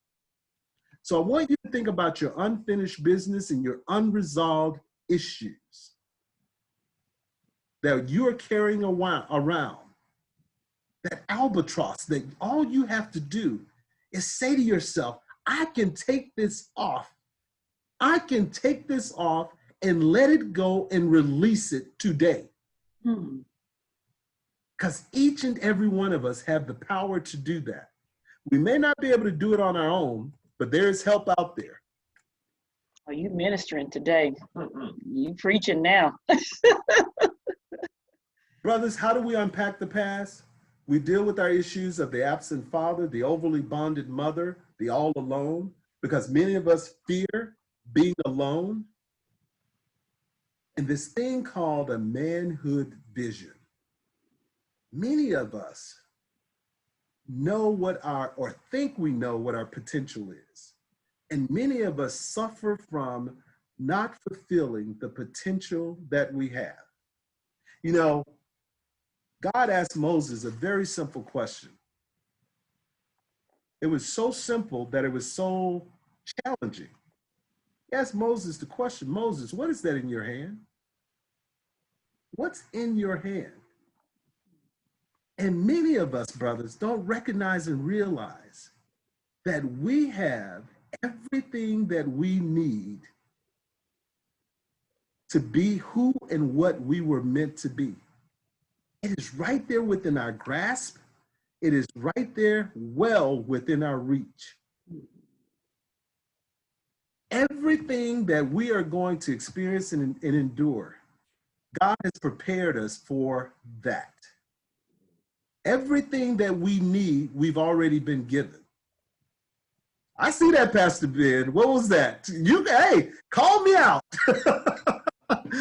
So I want you to think about your unfinished business and your unresolved issues that you're carrying around, that albatross, that all you have to do is say to yourself, I can take this off. I can take this off and let it go and release it today. Because each and every one of us have the power to do that. We may not be able to do it on our own, but there is help out there. Are you ministering today? You preaching now. Brothers, how do we unpack the past? We deal with our issues of the absent father, the overly bonded mother, the all alone, because many of us fear being alone. And this thing called a manhood vision. Many of us know or think we know what our potential is. And many of us suffer from not fulfilling the potential that we have. You know, God asked Moses a very simple question. It was so simple that it was so challenging. He asked Moses the question, Moses, what is that in your hand? What's in your hand? And many of us, brothers, don't recognize and realize that we have everything that we need to be who and what we were meant to be. It is right there within our grasp. It is right there well within our reach. Everything that we are going to experience and endure, God has prepared us for that. Everything that we need, we've already been given. I see that, Pastor Ben. What was that? Hey, call me out.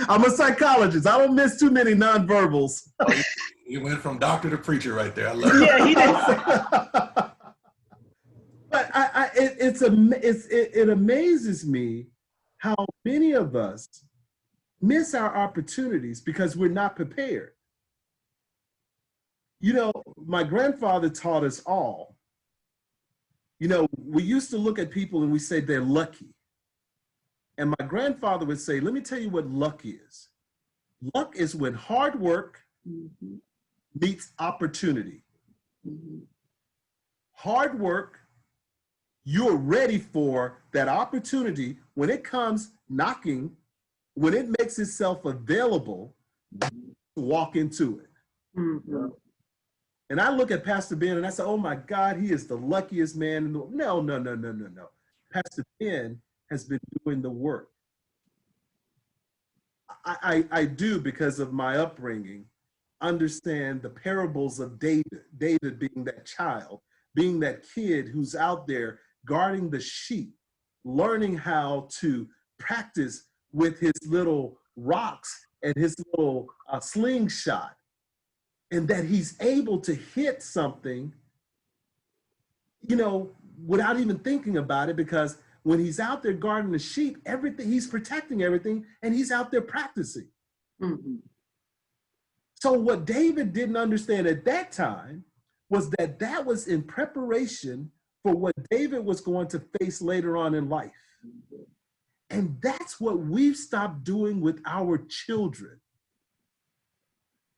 I'm a psychologist. I don't miss too many nonverbals. Oh, you went from doctor to preacher right there. I love it. Yeah, he did. But it amazes me how many of us miss our opportunities because we're not prepared. You know, my grandfather taught us all. You know, we used to look at people and we say they're lucky. And my grandfather would say, let me tell you what luck is. Luck is when hard work meets opportunity. Hard work, you're ready for that opportunity. When it comes knocking, when it makes itself available, walk into it. And I look at Pastor Ben and I say, oh my God, he is the luckiest man in the world. No. Pastor Ben has been doing the work. I do, because of my upbringing, understand the parables of David. David being that child, being that kid who's out there guarding the sheep, learning how to practice with his little rocks and his little slingshot. And that he's able to hit something, you know, without even thinking about it, because when he's out there guarding the sheep, everything, he's protecting everything, and he's out there practicing. So what David didn't understand at that time was that that was in preparation for what David was going to face later on in life. And that's what we've stopped doing with our children.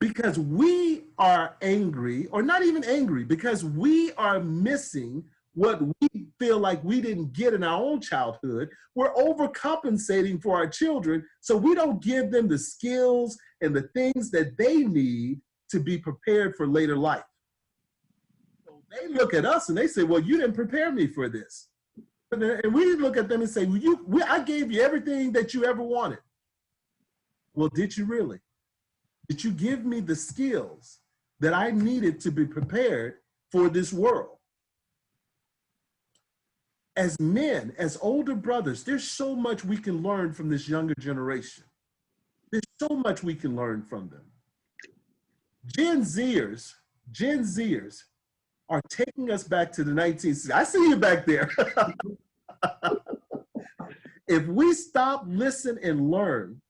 Because we are angry, or not even angry, because we are missing what we feel like we didn't get in our own childhood. We're overcompensating for our children, so we don't give them the skills and the things that they need to be prepared for later life. So they look at us and they say, well, you didn't prepare me for this. And we look at them and say, well, I gave you everything that you ever wanted. Well, did you really? Did you give me the skills that I needed to be prepared for this world? As men, as older brothers, there's so much we can learn from this younger generation. There's so much we can learn from them. Gen Zers are taking us back to the 1960s. I see you back there. If we stop, listen, and learn,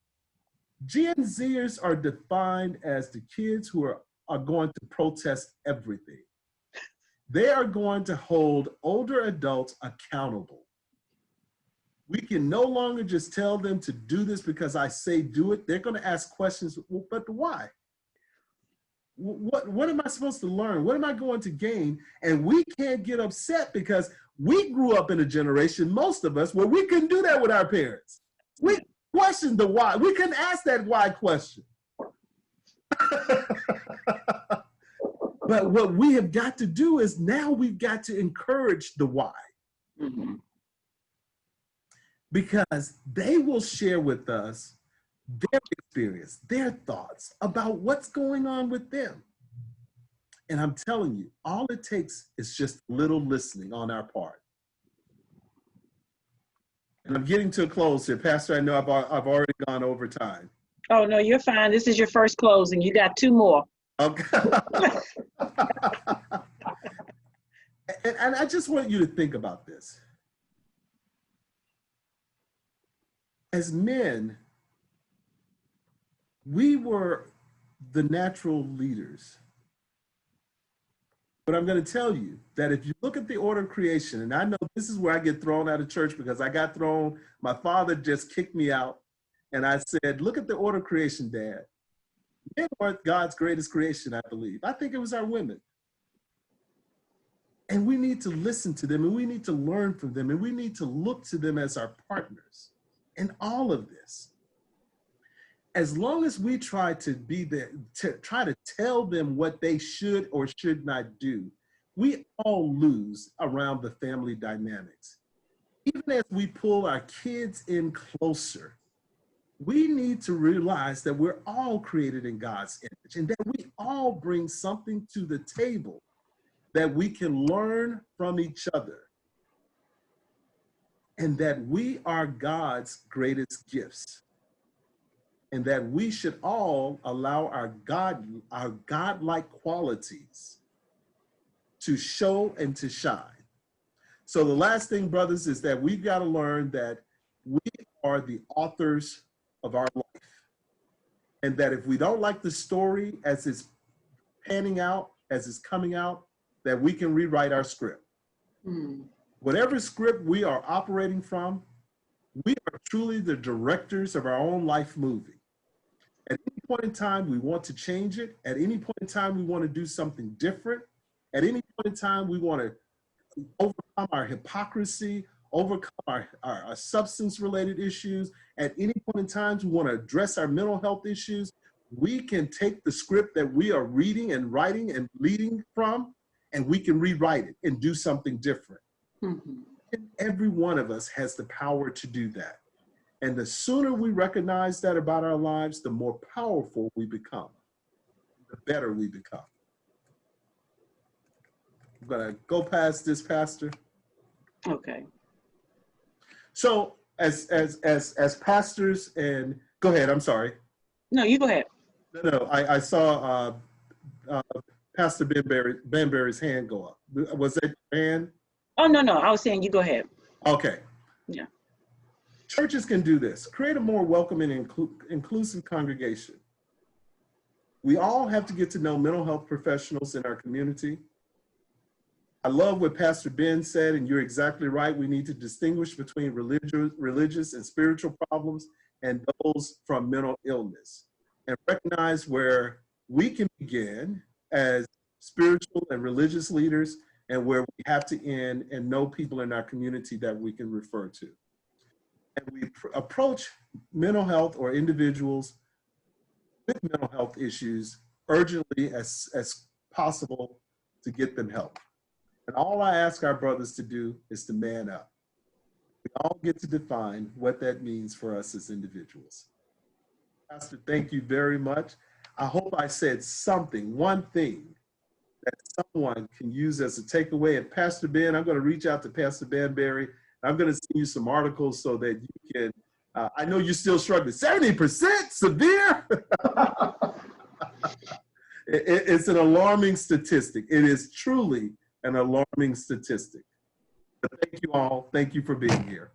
Gen Zers are defined as the kids who are going to protest everything. They are going to hold older adults accountable. We can no longer just tell them to do this because I say do it. They're going to ask questions, well, but why? What am I supposed to learn? What am I going to gain? And we can't get upset because we grew up in a generation, most of us, where we couldn't do that with our parents. We questioned the why. We couldn't ask that why question. But what we have got to do is now we've got to encourage the why. Because they will share with us their experience, their thoughts about what's going on with them. And I'm telling you, all it takes is just a little listening on our part. And I'm getting to a close here. Pastor, I know I've already gone over time. Oh, no, you're fine. This is your first closing. You got 2 more. Okay. And I just want you to think about this. As men, we were the natural leaders. But I'm going to tell you that if you look at the order of creation, and I know this is where I get thrown out of church because I got thrown, my father just kicked me out. And I said, look at the order of creation, Dad. Men are God's greatest creation, I believe. I think it was our women. And we need to listen to them, and we need to learn from them, and we need to look to them as our partners in all of this. As long as we try to be there, to try to tell them what they should or should not do, we all lose around the family dynamics. Even as we pull our kids in closer, we need to realize that we're all created in God's image and that we all bring something to the table that we can learn from each other, and that we are God's greatest gifts, and that we should all allow our godlike qualities to show and to shine. So the last thing, brothers, is that we've got to learn that we are the authors of our life, and that if we don't like the story as it's panning out, as it's coming out, that we can rewrite our script. Whatever script we are operating from, we are truly the directors of our own life movie. At any point in time, we want to change it. At any point in time, we want to do something different. At any point in time, we want to overcome our hypocrisy, overcome our substance-related issues. At any point in time, we want to address our mental health issues. We can take the script that we are reading and writing and leading from, and we can rewrite it and do something different. And every one of us has the power to do that. And the sooner we recognize that about our lives, the more powerful we become, the better we become. I'm gonna go past this, Pastor. Okay. So as pastors, and go ahead, I'm sorry. No, you go ahead. No, I saw Pastor Ben Berry's hand go up. Was that your hand? Oh, no, I was saying you go ahead. Okay. Yeah. Churches can do this. Create a more welcoming and inclusive congregation. We all have to get to know mental health professionals in our community. I love what Pastor Ben said, and you're exactly right. We need to distinguish between religious and spiritual problems and those from mental illness, and recognize where we can begin as spiritual and religious leaders and where we have to end, and know people in our community that we can refer to. And we approach mental health or individuals with mental health issues urgently as possible to get them help. And all I ask our brothers to do is to man up. We all get to define what that means for us as individuals. Pastor, thank you very much. I hope I said something, one thing that someone can use as a takeaway. And Pastor Ben, I'm going to reach out to Pastor Ben Berry. I'm going to send you some articles so that you can, I know you're still struggling. 70% severe? It's an alarming statistic. It is truly an alarming statistic. But thank you all. Thank you for being here.